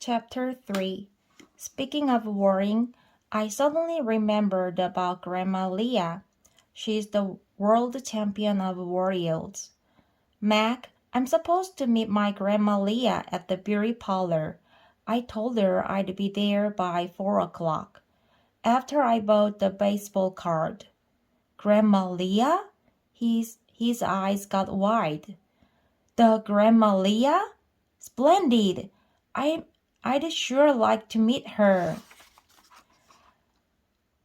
Chapter 3. Speaking of worrying, I suddenly remembered about Grandma Leah. She's the world champion of worriols. Mac, I'm supposed to meet my Grandma Leah at the beauty parlor. I told her I'd be there by 4 o'clock, after I bought the baseball card. Grandma Leah? His eyes got wide. The Grandma Leah? Splendid! I'd sure like to meet her.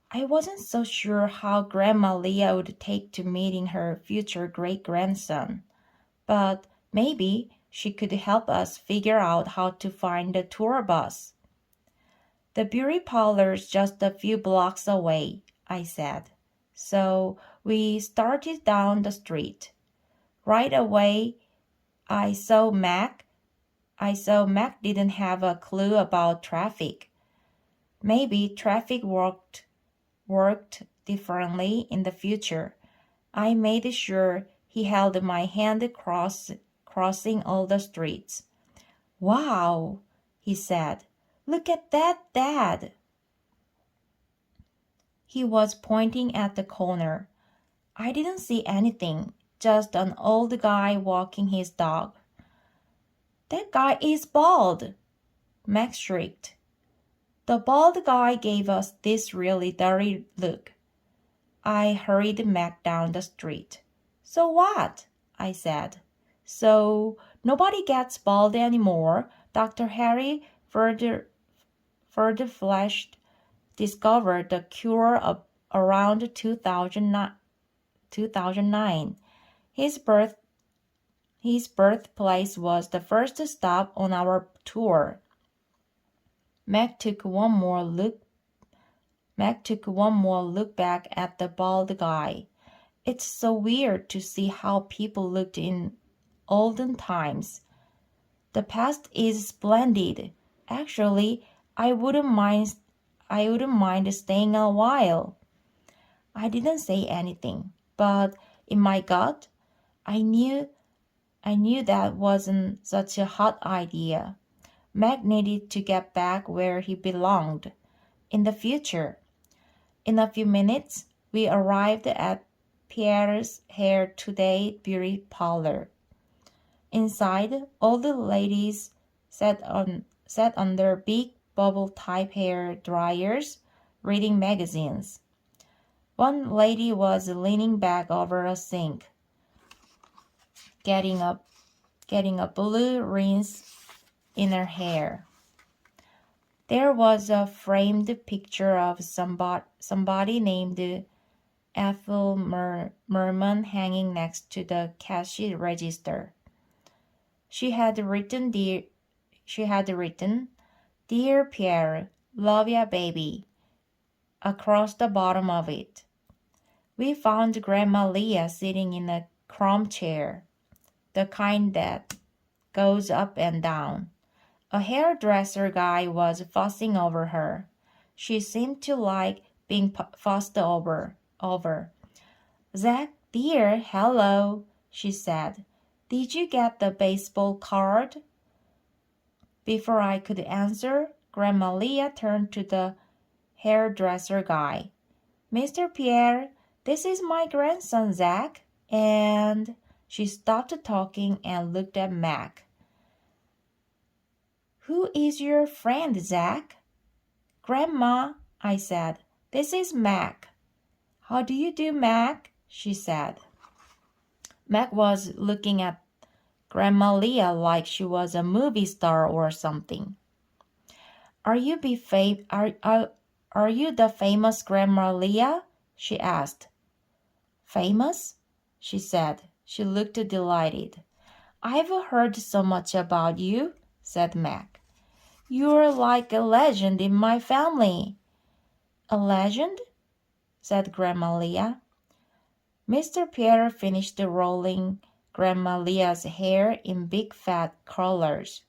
I wasn't so sure how Grandma Leah would take to meeting her future great-grandson, but maybe she could help us figure out how to find the tour bus. The beauty parlor's just a few blocks away, I said. So we started down the street. Right away, I saw Mac didn't have a clue about traffic. Maybe traffic worked differently in the future. I made sure he held my hand crossing all the streets. Wow, he said. Look at that, Dad. He was pointing at the corner. I didn't see anything, just an old guy walking his dog. That guy is bald, Max shrieked. The bald guy gave us this really dirty look. I hurried Mac down the street. So what? I said. So nobody gets bald anymore. Dr. Harry Flash discovered the cure around 2009. His birthplace was the first stop on our tour. Mac took one more look back at the bald guy. It's so weird to see how people looked in olden times. The past is splendid. Actually, I wouldn't mind staying a while. I didn't say anything, but in my gut, I knew that wasn't such a hot idea. Mac needed to get back where he belonged, in the future. In a few minutes, we arrived at Pierre's Hair Today beauty parlor. Inside, all the ladies sat on their big bubble-type hair dryers, reading magazines. One lady was leaning back over a sink, getting a blue rinse in her hair. There was a framed picture of somebody named Ethel Merman hanging next to the cash register. She had written, Dear Pierre, love ya baby, across the bottom of it. We found Grandma Leah sitting in a chrome chair, the kind that goes up and down. A hairdresser guy was fussing over her. She seemed to like being fussed over. Zack, dear, hello, she said. Did you get the baseball card? Before I could answer, Grandma Leah turned to the hairdresser guy. Mr. Pierre, this is my grandson Zack, and she stopped talking and looked at Mac. Who is your friend, Zack? Grandma, I said. This is Mac. How do you do, Mac? She said. Mac was looking at Grandma Leah like she was a movie star or something. Are you the famous Grandma Leah? She asked. Famous? She said. She looked delighted. I've heard so much about you, said Mac. You're like a legend in my family. A legend? Said Grandma Leah. Mr. Pierre finished rolling Grandma Leah's hair in big fat curlers.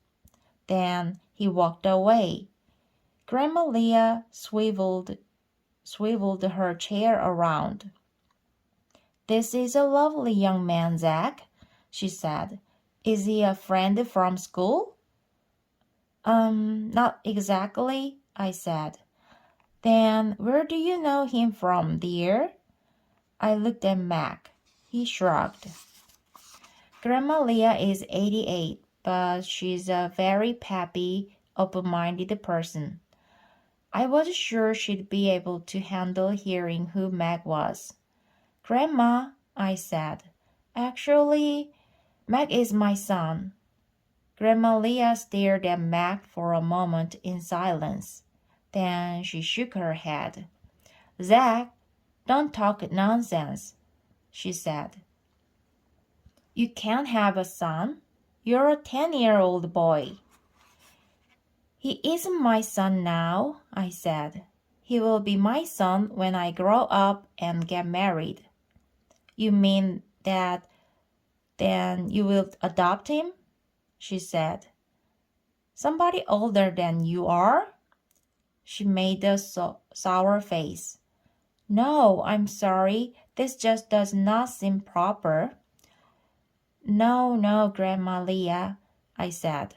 Then he walked away. Grandma Leah swiveled her chair around. This is a lovely young man, Zack, she said. Is he a friend from school? Not exactly, I said. Then where do you know him from, dear? I looked at Mac. He shrugged. Grandma Leah is 88, but she's a very peppy, open-minded person. I was sure she'd be able to handle hearing who Meg was. Grandma, I said, actually, Meg is my son. Grandma Leah stared at Meg for a moment in silence. Then she shook her head. Zack, don't talk nonsense, she said. You can't have a son. You're a 10-year-old boy. He isn't my son now, I said. He will be my son when I grow up and get married. You mean that then you will adopt him? She said. Somebody older than you are? She made a sour face. No, I'm sorry. This just does not seem proper. No, Grandma Leah, I said.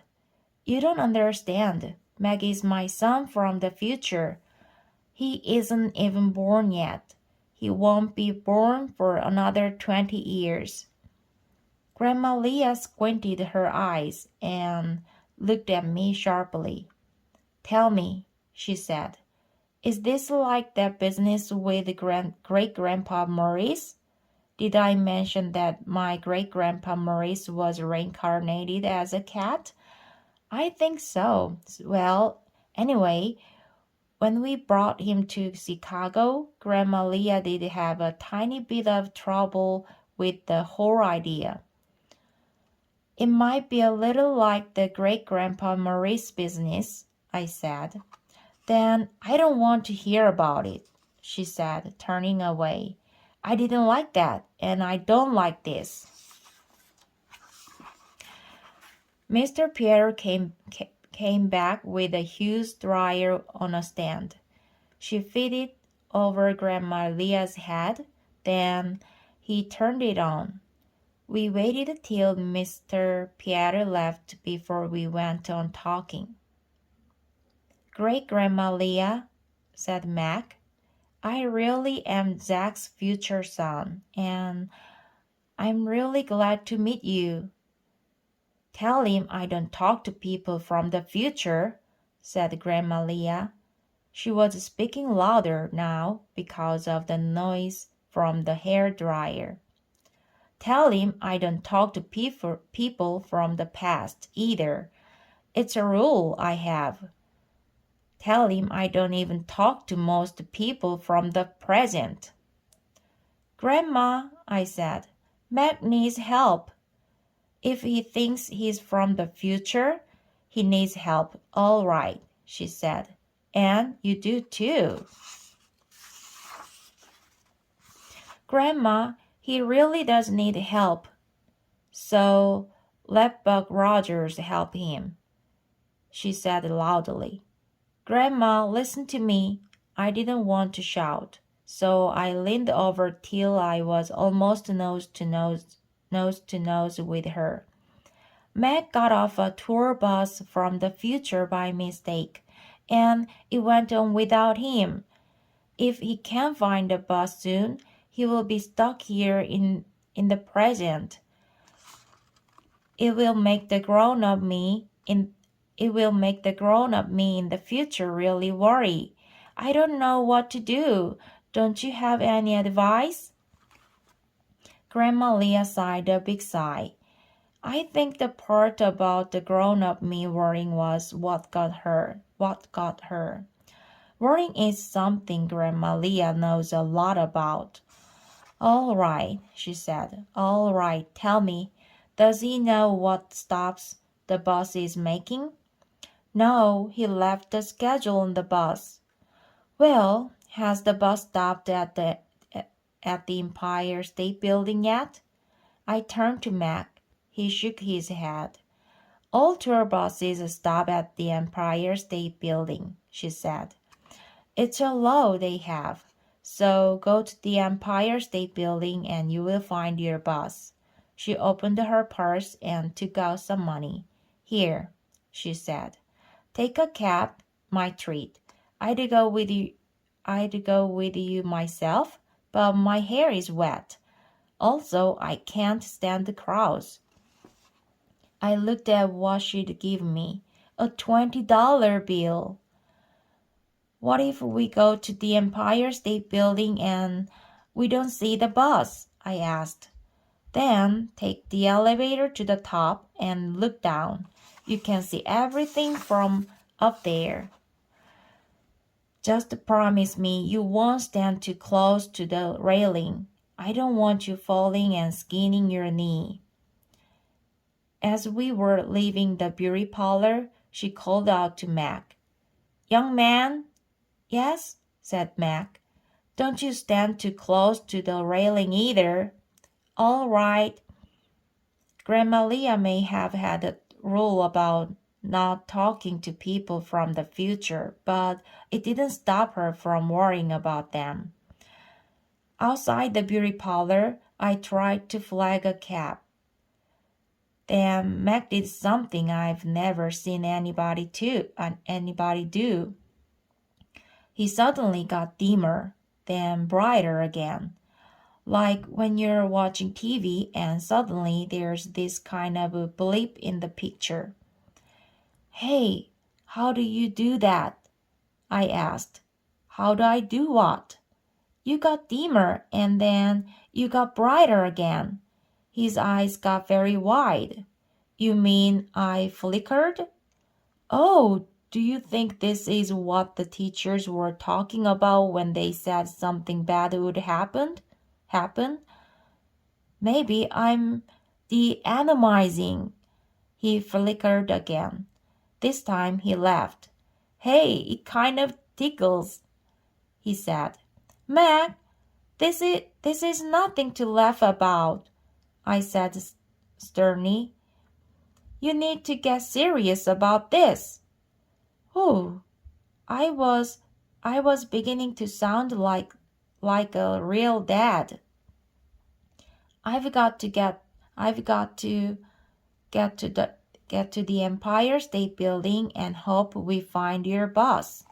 You don't understand. Meg is my son from the future. He isn't even born yet. He won't be born for another 20 years. Grandma Leah squinted her eyes and looked at me sharply. Tell me, she said, is this like that business with great-grandpa Maurice? Did I mention that my great-grandpa Maurice was reincarnated as a cat? I think so. Well, anyway, when we brought him to Chicago, Grandma Leah did have a tiny bit of trouble with the whole idea. It might be a little like the great-grandpa Maurice business, I said. Then I don't want to hear about it, she said, turning away. I didn't like that, and I don't like this. Mr. Pierre came back with a huge dryer on a stand. She fitted it over Grandma Leah's head, then he turned it on. We waited till Mr. Pierre left before we went on talking. Great-Grandma Leah, said Mac, I really am Zack's future son, and I'm really glad to meet you. Tell him I don't talk to people from the future, said Grandma Leah. She was speaking louder now because of the noise from the hair dryer. Tell him I don't talk to people from the past either. It's a rule I have. Tell him I don't even talk to most people from the present. Grandma, I said, Mac needs help. If he thinks he's from the future, he needs help, all right, she said. And you do too. Grandma, he really does need help. So let Buck Rogers help him, she said loudly. Grandma, listen to me. I didn't want to shout, so I leaned over till I was almost nose to nose with her. Meg got off a tour bus from the future by mistake, and it went on without him. If he can't find the bus soon, he will be stuck here in the present. It will make the grown-up me in the future really worry. I don't know what to do. Don't you have any advice? Grandma Leah sighed a big sigh. I think the part about the grown-up me worrying was what got her. Worrying is something Grandma Leah knows a lot about. All right, she said. All right, tell me. Does he know what stops the bus is making? No, he left the schedule on the bus. Well, has the bus stopped at the Empire State Building yet? I turned to Mac. He shook his head. All tour buses stop at the Empire State Building, she said. It's a law they have. So go to the Empire State Building and you will find your bus. She opened her purse and took out some money. Here, she said. Take a cab, my treat. I'd go with you. I'd go with you myself, but my hair is wet. Also, I can't stand the crowds. I looked at what she'd given me. A $20 bill. What if we go to the Empire State Building and we don't see the bus? I asked. Then take the elevator to the top and look down. You can see everything from up there. Just promise me you won't stand too close to the railing. I don't want you falling and skinning your knee. As we were leaving the beauty parlor, she called out to Mac. Young man? Yes, said Mac. Don't you stand too close to the railing either. All right. Grandma Leah may have had a rule about not talking to people from the future, but it didn't stop her from worrying about them. Outside the beauty parlor, I tried to flag a cab. Then Mac did something I've never seen anybody do. He suddenly got dimmer, then brighter again. Like when you're watching TV and suddenly there's this kind of a blip in the picture. Hey, how do you do that? I asked. How do I do what? You got dimmer and then you got brighter again. His eyes got very wide. You mean I flickered? Oh, do you think this is what the teachers were talking about when they said something bad would happen? Maybe I'm de-anomizing. He flickered again. This time he laughed. Hey, it kind of tickles, he said. Mac, this is nothing to laugh about, I said sternly. You need to get serious about this. Oh, I was beginning to sound like a real dad. I've got to get to the Empire State Building and hope we find your bus.